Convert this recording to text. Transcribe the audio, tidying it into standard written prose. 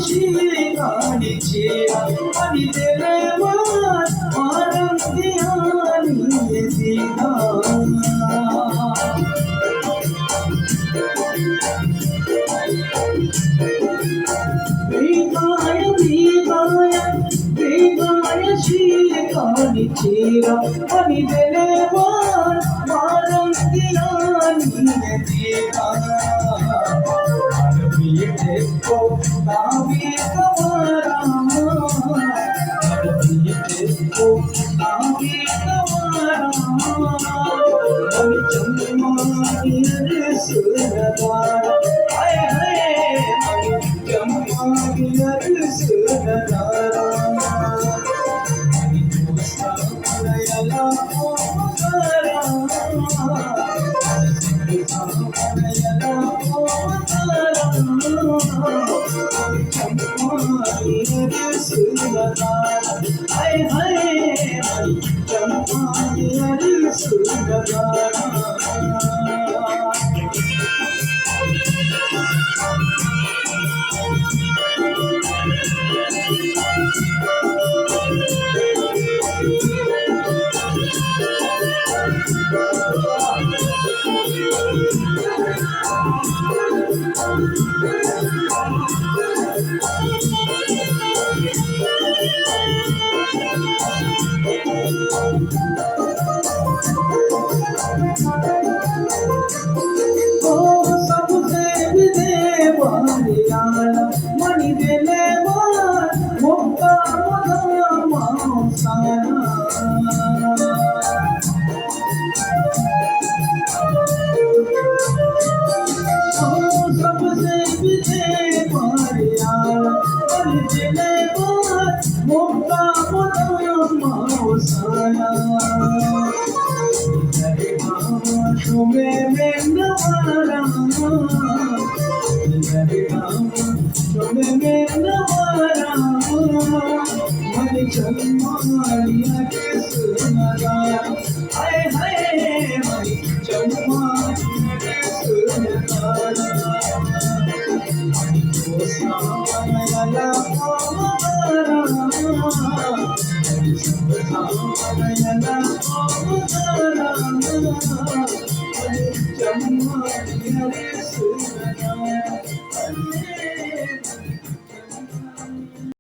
शिकायची आणि देवार आनंदी आणि दिना शिकायची आणि देवार आनंदी आणि दिना देखो नावी कमरा देखो नावी कमरा चम्मानी सुरदार हाय हाय चम्मानी सुरदार सामरयला ओमकारा सामरयला ओमकारा हाय हाय चम्मानी सुरदार मणि देले मुक्ता सबसे विदे मारिया मणि देले मुक्ता मौसाना तुम्हें में नवारा तुम्हें में नवारा मन चम्मानिया के सुनरा हाय हाय